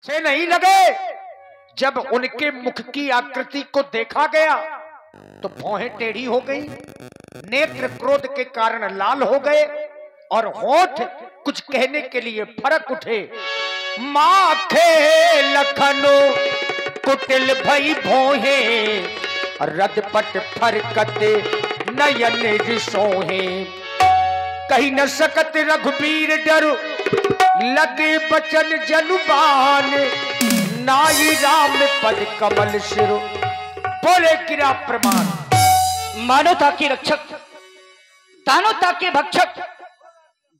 से नहीं लगे। जब उनके मुख की आकृति को देखा गया तो भौहें टेढ़ी हो गई, नेत्र क्रोध के कारण लाल हो गए और होठ कुछ कहने के लिए फरक उठे। माखे लखनो कुटिल भई भौहे, रदपट फरकत नयन रिसोहे। कही न सकत रघुबीर डरु, लगे बचन जनुबान। नाई राम पद कमल सिरो, बोले गिरा प्रमाण। मानवता के रक्षक, दानवता के भक्षक,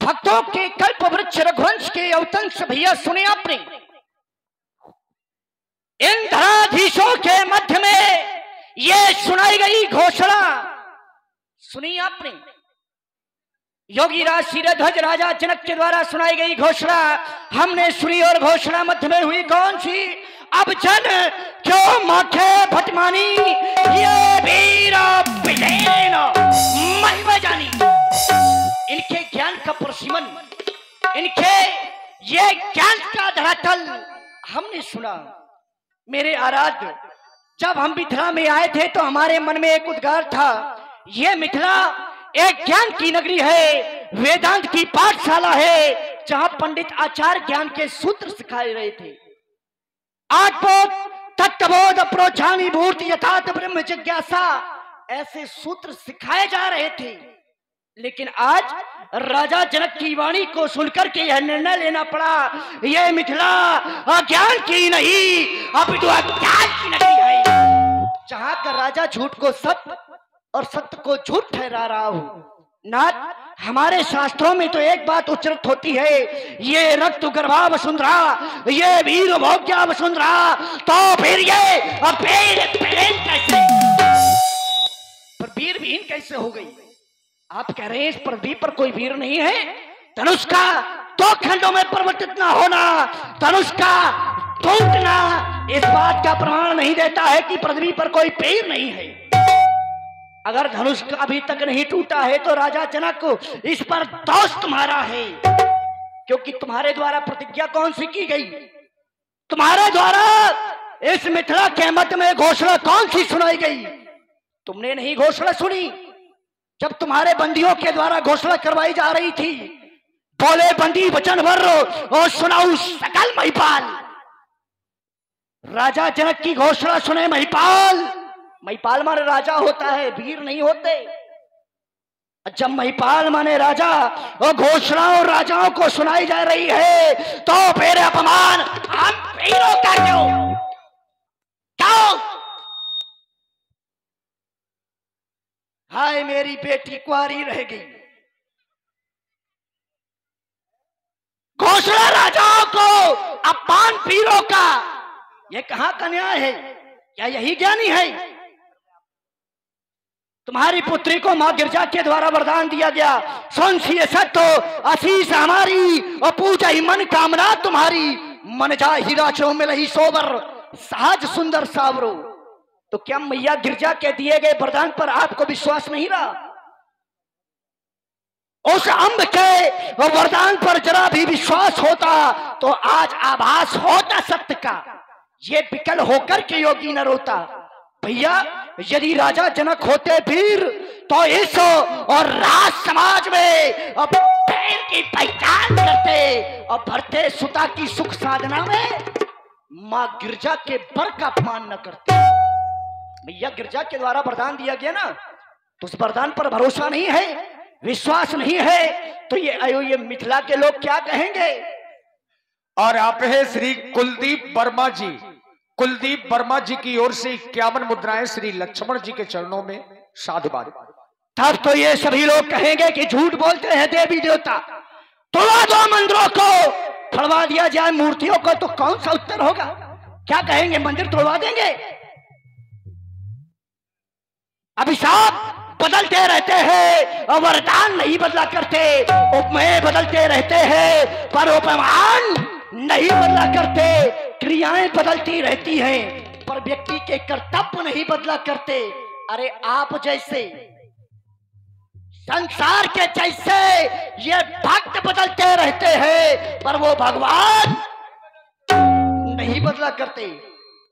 भक्तों के कल्प वृक्ष रघुवंश के अवतंस भैया सुने आपने। इन धराधीशों के मध्य में ये सुनाई गई घोषणा सुनी आपने। योगी राज शिरध्वज राजा जनक के द्वारा सुनाई गई घोषणा हमने सुनी। और घोषणा मध्य में हुई कौन सी? अब जन क्यों माथे भटमानी, ये वीर विजयन महिमा जानी। इनके ज्ञान का प्रसिमन, इनके ये ज्ञान का धरातल हमने सुना। मेरे आराध्य, जब हम मिथिला में आए थे तो हमारे मन में एक उद्गार था, ये मिथिला एक ज्ञान की नगरी है, वेदांत की पाठशाला है, जहां पंडित आचार्य ज्ञान के सूत्र सिखाए रहे थे। आत्मबोध, तत्वबोध, प्रोज्झानी मूर्ति, यथार्थ ब्रह्म जिज्ञासा, ऐसे सूत्र सिखाए जा रहे थे। लेकिन आज राजा जनक की वाणी को सुनकर के यह निर्णय लेना पड़ा, यह मिथिला अज्ञान की नहीं अपितु अज्ञान की नगरी है, जहां का राजा झूठ को सत्य और सत्य को झूठ ठहरा रहा हो। नाथ, हमारे शास्त्रों में तो एक बात उच्चरित होती है, ये रक्त गर्भा वसुंधरा, ये वीर भोग्या वसुंधरा, तो फिर ये कैसे, पर वीर विहीन कैसे हो गई? आप कह रहे हैं इस पृथ्वी पर कोई वीर नहीं है? धनुष का दो खंडों में परिवर्तित ना होना, धनुष का टूटना इस बात का प्रमाण नहीं देता है कि पृथ्वी पर कोई वीर नहीं है। अगर धनुष अभी तक नहीं टूटा है तो राजा जनक इस पर दोष तुम्हारा है, क्योंकि तुम्हारे द्वारा प्रतिज्ञा कौन सी की गई? तुम्हारे द्वारा इस मिथिला के मध्य में घोषणा कौन सी सुनाई गई? तुमने नहीं घोषणा सुनी। जब तुम्हारे बंदियों के द्वारा घोषणा करवाई जा रही थी, बोले बंदी वचन भर और सुनाऊ सकल महिपाल। राजा जनक की घोषणा सुने महिपाल। महिपाल माने राजा होता है, वीर नहीं होते। जब महिपाल माने राजा और घोषणाओं राजाओं को सुनाई जा रही है तो फिर अपमान हम वीरों का क्यों? हाय मेरी बेटी कुंवारी रह गई। घोषणा राजाओं को, अपमान वीरों का, यह कहां का न्याय है? क्या यही ज्ञानी है? तुम्हारी पुत्री को मां गिरजा के द्वारा वरदान दिया गया, सुन सी सत्य आशीष हमारी और पूजा ही मन कामना तुम्हारी, मन जा हीरा चो मिल ही सोबर सहज सुंदर सावरो। तो क्या मैया गिरजा के दिए गए वरदान पर आपको विश्वास नहीं रहा? उस अम्ब के वरदान पर जरा भी विश्वास होता तो आज आभास होता सत्य का, ये विकल होकर के योगी न रोता। भैया, यदि राजा जनक होते वीर तो इस और राज समाज में अब पैर की पहचान करते और भरते सुता की सुख साधना में मां गिरजा के बर का अपमान न करते। भैया, गिरजा के द्वारा वरदान दिया गया ना, तो उस वरदान पर भरोसा नहीं है, विश्वास नहीं है, तो ये मिथिला के लोग क्या कहेंगे? और आप है श्री कुलदीप वर्मा जी, कुलदीप वर्मा जी की ओर से 51 मुद्राएं श्री लक्ष्मण जी के चरणों में साधुवाद। तब तो ये सभी लोग कहेंगे कि झूठ बोलते हैं देवी देवता, तोड़ा दो मंदिरों को, फड़वा दिया जाए मूर्तियों को, तो कौन सा उत्तर होगा? क्या कहेंगे? मंदिर तोड़वा देंगे? अभिशाप बदलते रहते हैं और वरदान नहीं बदला करते, उपमेय बदलते रहते हैं पर उपमान नहीं बदला करते, क्रियाएं बदलती रहती हैं पर व्यक्ति के कर्तव्य नहीं बदला करते। अरे आप जैसे संसार के जैसे ये भक्त बदलते रहते हैं पर वो भगवान नहीं बदला करते।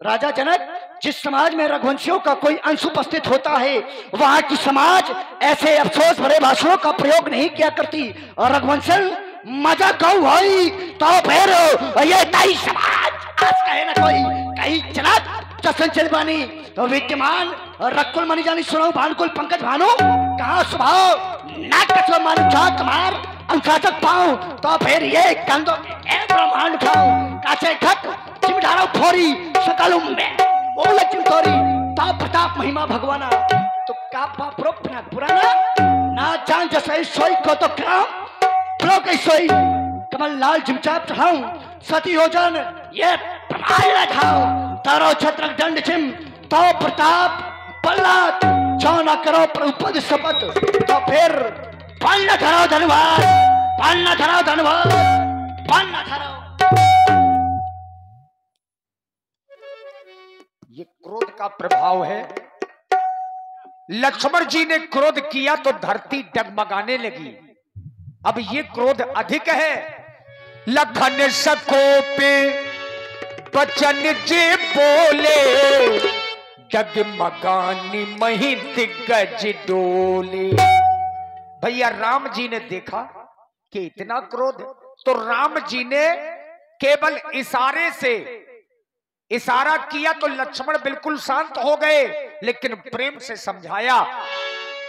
राजा जनक, जिस समाज में रघुवंशियों का कोई अंश उपस्थित होता है वहां की समाज ऐसे अफसोस भरे भाषणों का प्रयोग नहीं किया करती। और रघुवंशन मजा कहू भाई तो फिर ये ताई समाज आज कहे ना कोई कहीं चला चसन चल बानी विद्यमान रकुल मनी जानी सुनो भानुकुल पंकज भानु कहा स्वभाव ना कसो मान जा तुम्हार अनुशासक पाऊं तो फिर ये कंदो ब्रह्मांड खाऊं कासे खत चिमटारो फोरी सकलू में बोले चिमटोरी ता प्रताप महिमा भगवाना तो का पापरो पुराना ना जान जैसे सोई को तो काम प्रो के सोई कमल लाल चिमचाप चढ़ाऊं सती योजन ये प्रमाण लगाओ तारो छत्र दंड चिम तो प्रताप पल्लात चौना करो प्रभुपद शपथ तो फिर पन्न धरो धन्यवाद पन्न धरो धन्यवाद पन्न धरो। ये क्रोध का प्रभाव है। लक्ष्मण जी ने क्रोध किया तो धरती डगमगाने लगी। अब ये क्रोध अधिक है। लखन सकोपे बचन जे बोले डगमगानी मही दिग्गज डोले। भैया राम जी ने देखा कि इतना क्रोध, तो राम जी ने केवल इशारे से इशारा किया तो लक्ष्मण बिल्कुल शांत हो गए, लेकिन प्रेम से समझाया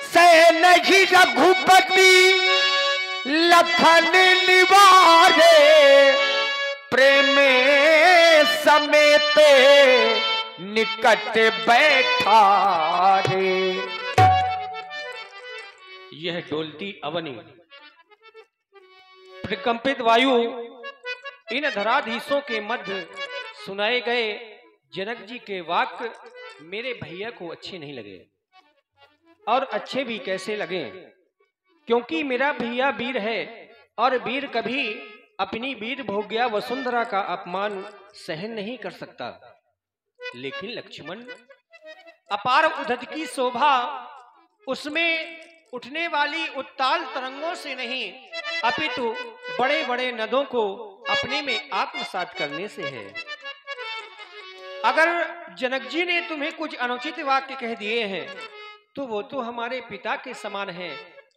सह नहीं रघुपति लखन निवारे प्रेम समेत निकट बैठा रे। यह डोलती अवनी प्रकंपित वायु इन धराधीशों के मध्य सुनाए गए जनक जी के वाक्य मेरे भैया को अच्छे नहीं लगे। और अच्छे भी कैसे लगे, क्योंकि मेरा भैया वीर है और वीर कभी अपनी वीर भोग्या वसुंधरा का अपमान सहन नहीं कर सकता। लेकिन लक्ष्मण, अपार उद्धत की शोभा उसमें उठने वाली उत्ताल तरंगों से नहीं अपितु बड़े बड़े नदों को अपने में आत्मसात करने से है। अगर जनक जी ने तुम्हें कुछ अनुचित वाक्य कह दिए हैं तो वो तो हमारे पिता के समान हैं,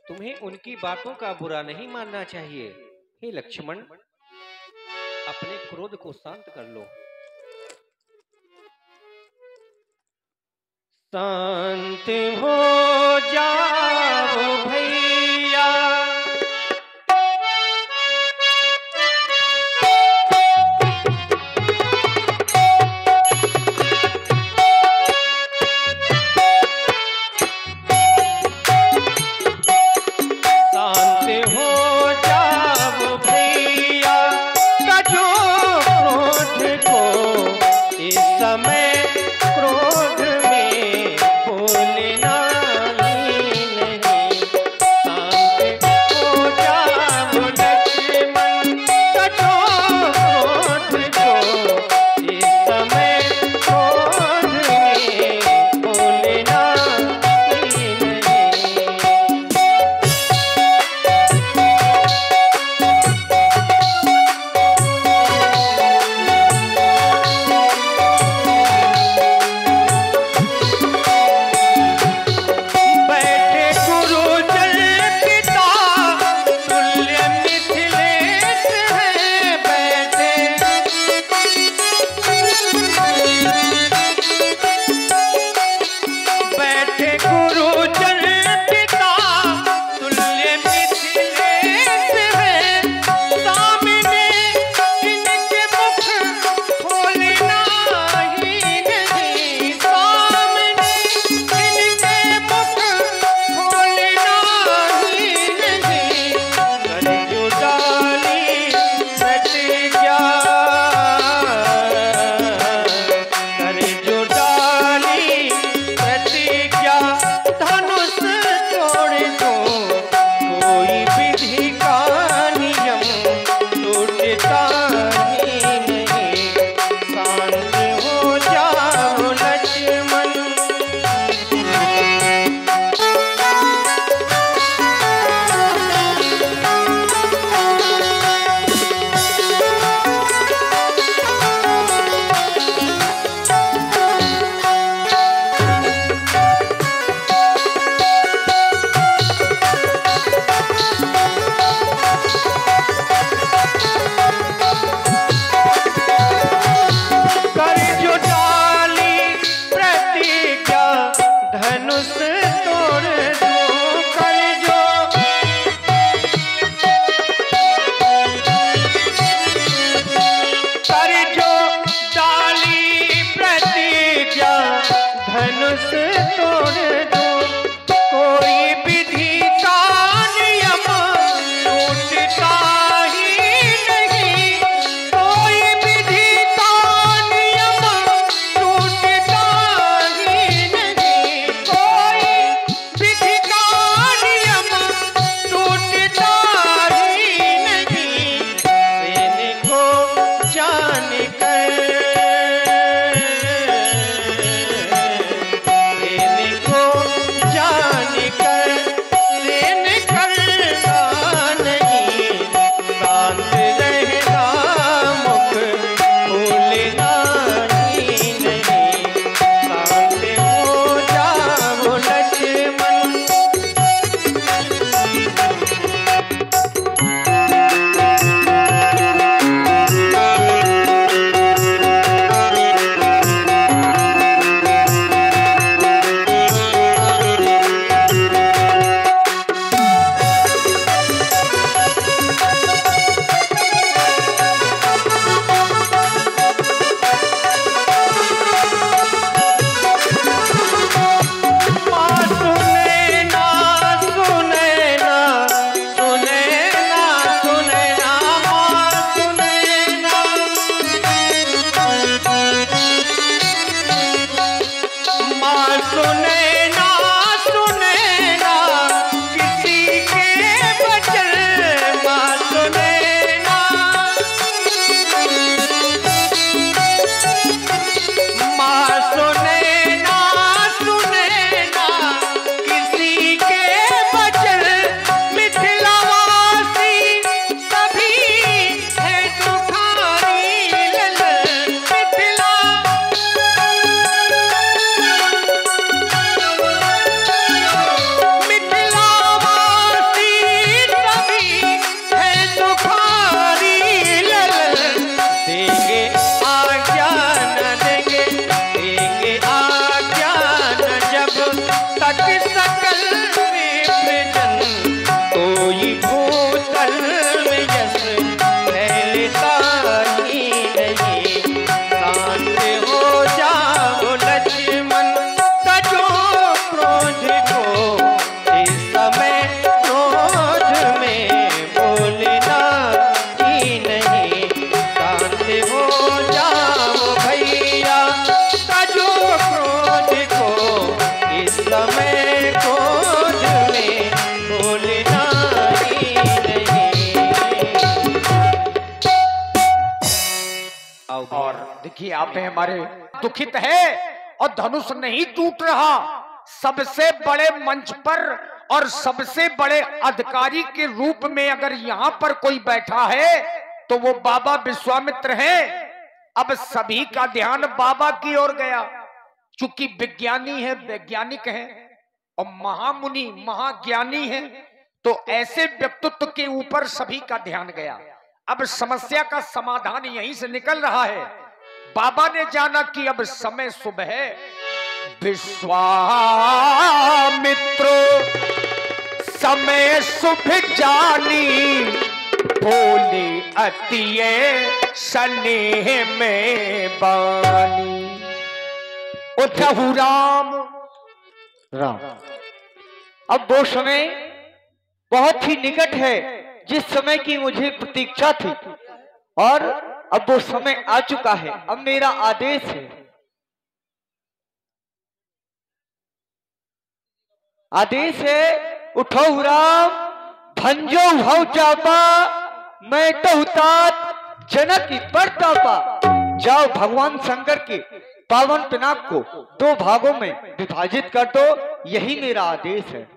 तुम्हें उनकी बातों का बुरा नहीं मानना चाहिए। हे लक्ष्मण, अपने क्रोध को शांत कर लो। शांत हो जाओ भैया, देखिए आप हैं हमारे दुखित है और धनुष नहीं टूट रहा। सबसे बड़े मंच पर और सबसे बड़े अधिकारी के रूप में अगर यहाँ पर कोई बैठा है तो वो बाबा विश्वामित्र हैं। अब सभी का ध्यान बाबा की ओर गया, चूंकि विज्ञानी है, वैज्ञानिक है और महामुनि महाज्ञानी है, तो ऐसे व्यक्तित्व के ऊपर सभी का ध्यान गया। अब समस्या का समाधान यहीं से निकल रहा है। बाबा ने जाना कि अब समय शुभ है। विश्वामित्र समय शुभ जानी, बोले अतिये स्नेह में बानी। उठहु राम राम। अब वो समय बहुत ही निकट है जिस समय की मुझे प्रतीक्षा थी, और अब वो समय आ चुका है। अब मेरा आदेश है, आदेश है उठो राम, भंजो भव चापा, मैं तो तात जनक की परतापा। जाओ भगवान शंकर के पावन पिनाक को 2 भागों में विभाजित कर दो, यही मेरा आदेश है।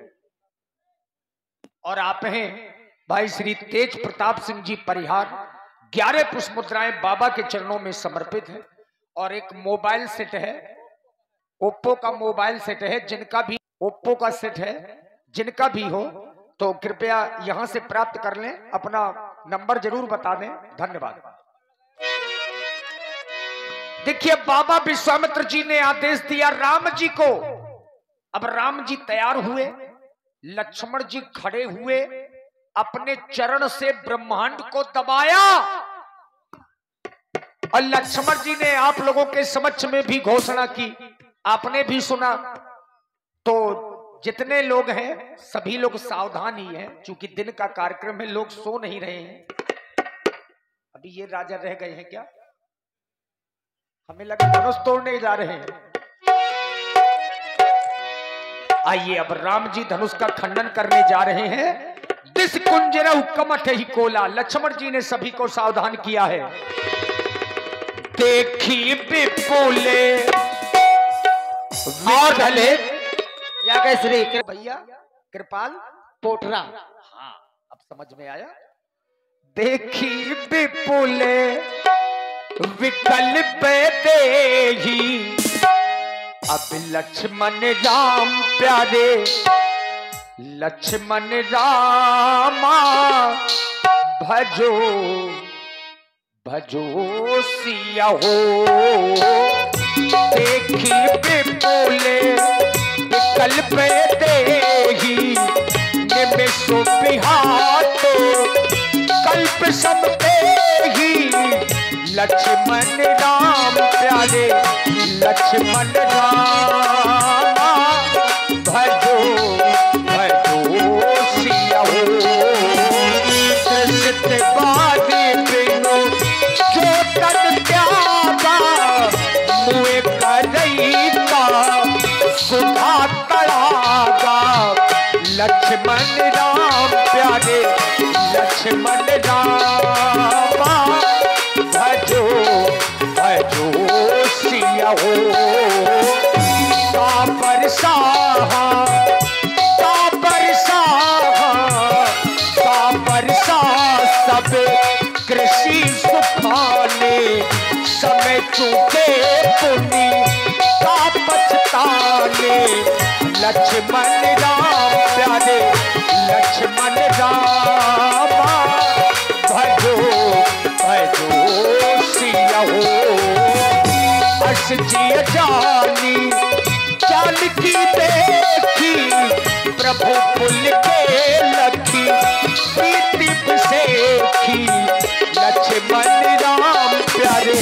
और आप हैं भाई श्री तेज प्रताप सिंह जी परिहार। 11 पुष्प मुद्राएं बाबा के चरणों में समर्पित है और एक मोबाइल सेट है, ओप्पो का मोबाइल सेट है। जिनका भी ओप्पो का सेट है, जिनका भी हो तो कृपया यहां से प्राप्त कर लें। अपना नंबर जरूर बता दें। धन्यवाद। देखिए बाबा विश्वामित्र जी ने आदेश दिया राम जी को। अब राम जी तैयार हुए, लक्ष्मण जी खड़े हुए, अपने चरण से ब्रह्मांड को दबाया और लक्ष्मण जी ने आप लोगों के समक्ष में भी घोषणा की। आपने भी सुना। तो जितने लोग हैं सभी लोग सावधान ही हैं, क्योंकि दिन का कार्यक्रम है, लोग सो नहीं रहे हैं। अभी ये राजा रह गए हैं क्या? हमें लगा धनुष तोड़ने जा रहे हैं। आइए अब राम जी धनुष का खंडन करने जा रहे हैं। दिस कुंजरहु कमठ ही कोला। लक्ष्मण जी ने सभी को सावधान किया है। देखी विपुले और ढले या श्री भैया कृपाल पोटरा। हाँ अब समझ में आया। देखी विपुले विकल्प देही, अब लक्ष्मण राम प्यारे, लक्ष्मण रामा भजो भजो सिया हो। देखी विपुले विकल्प देही, निमिषो बिहातो कल्प समतेहि। लक्ष्मण राम प्यारे, लक्ष्मण रामा भजो भजो सिया हो। कृष्ण बादे बिनु जो तन त्यागा, मुए करई का सुधा तड़ागा। लक्ष्मण राम प्यारे, लक्ष्मण रामा भजो भजो सिया हो। Copper Saha copper Saha copper Saha, सब कृषि सुखाने, समय चूके पुनि का पछताने। लक्ष्मण राम प्यारे, लक्ष्मण रामा भजो भजो सिया हो। अस जी जानी जानकी देखी, प्रभु पुल के लखी प्रीति सेखी। लक्ष्मण राम प्यारे,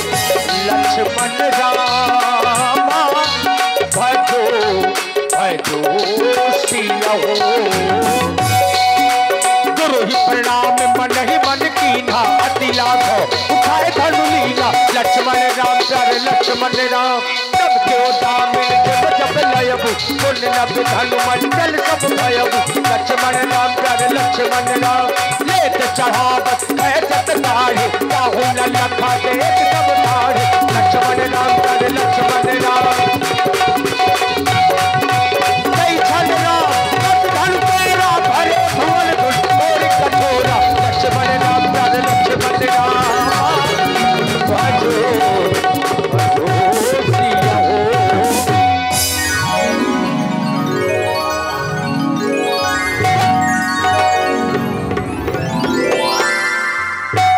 लक्ष्मण रामा भजो भजो सिया हो। गुरु ही प्रणाम मन ही मन कीन्हा, अति लाघव उठाए धनु लीना। लक्ष्मण राम प्यारे, लक्ष्मण राम तब क्यों दामिन जब जब लयबु, पुण्य नभ धनु मंडल सब भयबु। लक्ष्मण राम प्यारे, लक्ष्मण राम लेत चढ़ावत कैसत दाढ़ी काहू न लखा देत सब दाढ़ी लक्ष्मण राम कर लक्ष्मण राम कई छल राम कट धन तेरा भरे भुवन धुन और कठोरा लक्ष्मण राम कर लक्ष्मण राम भजो सिया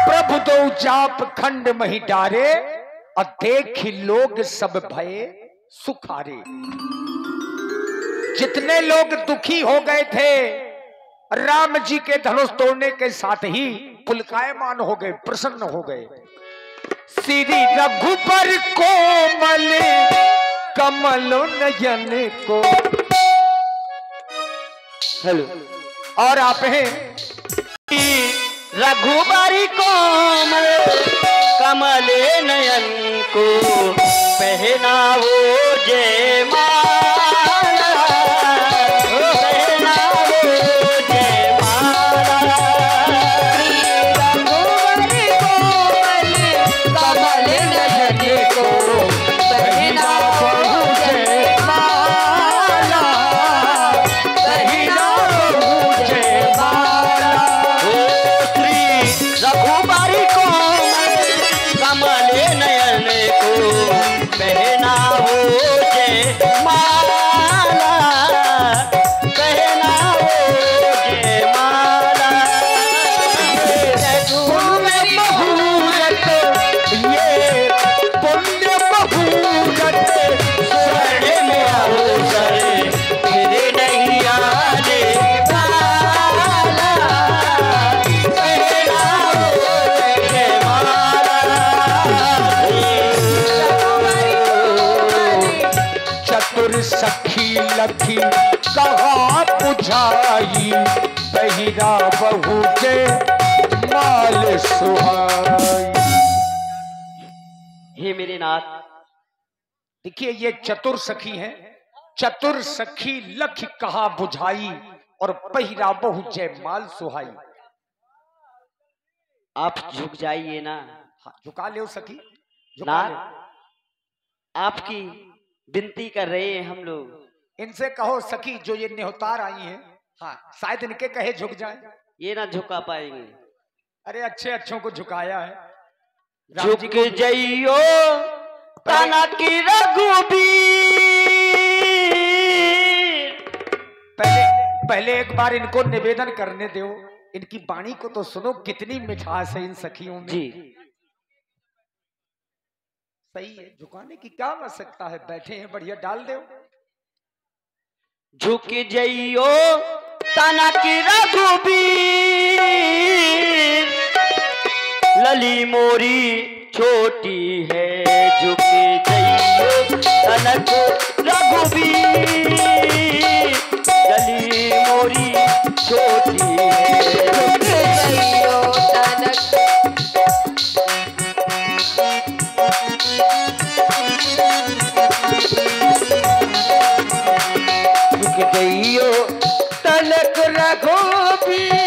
प्रभु दो जाप खंड मही डारे और देखी लोग सब भये सुखारे। जितने लोग दुखी हो गए थे राम जी के धनुष तोड़ने के साथ ही पुलकायमान हो गए, प्रसन्न हो गए। श्री रघुबर कोमल कमलो नयन को। हेलो और आप हैं रघुबरी कोमल कमल नयन को पहनावो जय माला, पहनावो जय माला। रघुबरी कोमल कमल नयन को पहनावो जय माला, पहनावो जय माला। रघुबरी कोमल कमल नयन को पहनावो जय माला, पहनावो जय माला। पुण्य मुहूर्त ये पुण्य मुहूर्त स्वर्ण में अवसर फिर नहीं आने वाला, पहनावो जय चतुर सखी लखी कहा बुझाई बहिरा बहू के माल सुहाई। हे मेरे नाथ, देखिए ये चतुर सखी हैं। चतुर सखी लख कहा बुझाई और बहिरा बहु जय माल सुहाई। आप झुक जाइए ना। हाँ, झुका ले सखी, झुका नाथ, ले। आपकी विनती कर रहे हैं हम लोग। इनसे कहो सखी जो ये न्योतार आई हैं, हाँ शायद इनके कहे झुक जाए। ये ना झुका पाएंगे। अरे अच्छे अच्छों को झुकाया है। राम जी झुक को जाइयो तना की रघुबीर। पहले एक बार इनको निवेदन करने दो, इनकी वाणी को तो सुनो, कितनी मिठास है इन सखियों में। जी सही है, झुकाने की क्या आवश्यकता है, बैठे हैं बढ़िया, डाल दो। झुक जाइयो तना की रघुबीर, लली मोरी छोटी है। झुक जाइयो तना को रघुबीर, लली मोरी छोटी है। झुक जाइयो तना झुक गइयो तलक रघुबीर,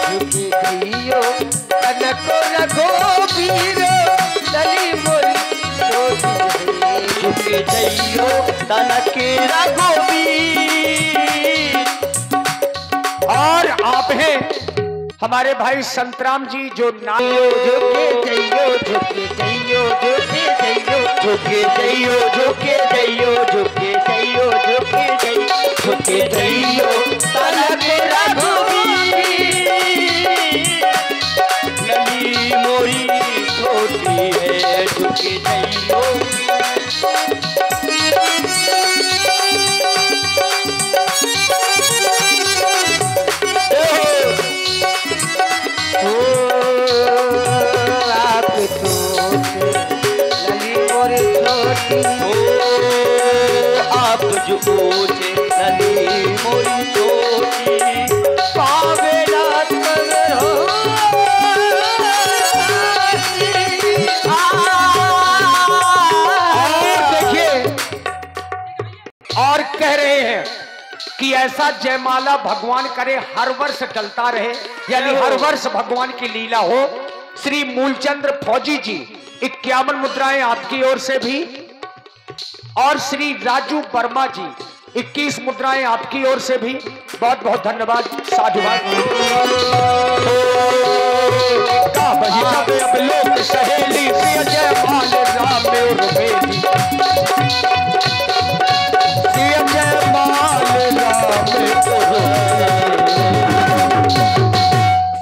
झुक गइयो तलक रघुबीर, लली मोरी छोटी है। झुक जाइयो तना के रघुबीर। और आप हैं हमारे भाई संतराम जी जो नाम झुके जाइयो, झुके जाइयो, झुके जाइयो, झुके जाइयो, झुके जाइयो, झुके जाइयो, झुके जाइयो, झुके जाइयो तना के रघुबीर, लली मोरी छोटी है। झुके जाइयो आप जो ऊंचे लली मोरी छोटी पावे रात मगर हो। देखिए और कह रहे हैं ऐसा जयमाला भगवान करे हर वर्ष डलता रहे, यानी हर वर्ष भगवान की लीला हो। श्री मूलचंद्र फौजी जी 51 मुद्राएं आपकी ओर से भी, और श्री राजू वर्मा जी 21 मुद्राएं आपकी ओर से भी। बहुत बहुत धन्यवाद, साधुवाद। अब लोग सहेली प्रिय जयमाल राम और बेली, प्रिय जयमाल राम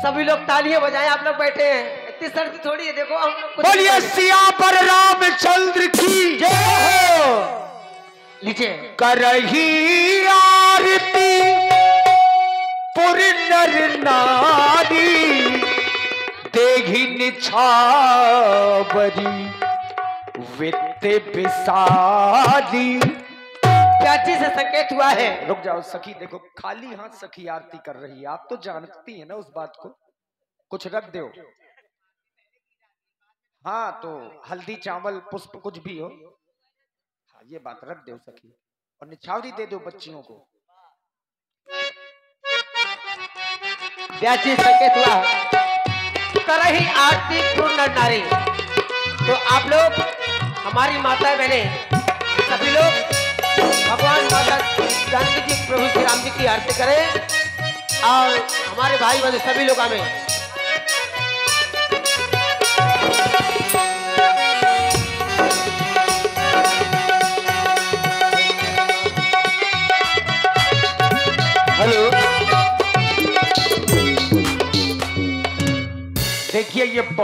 सभी लोग तालियां बजाएं। आप लोग बैठे हैं, इतनी सर्दी थोड़ी है, देखो हम लोग कुछ बोलिए सिया पर रामचंद्र की जय हो। लीजिए करही आरती पुर नर नारी, देहि निछावरी वित्त विसारी। क्या चीज से संकेत हुआ है? रुक जाओ सखी, देखो खाली हाथ सखी आरती कर रही है, आप तो जानती है ना उस बात को, कुछ रख दो। हाँ तो हल्दी चावल पुष्प कुछ भी हो, हाँ ये बात रख दो सखी, और निछावरी दे दो बच्चियों को। क्या चीज संकेत हुआ? करही आरती पूर्ण नारी। तो आप लोग, हमारी माता बहने, सभी लोग भगवान माता जानकी जी प्रभु श्री राम जी की आरती करें, और हमारे भाई बहन सभी लोग हमें हेलो, देखिए ये बहुत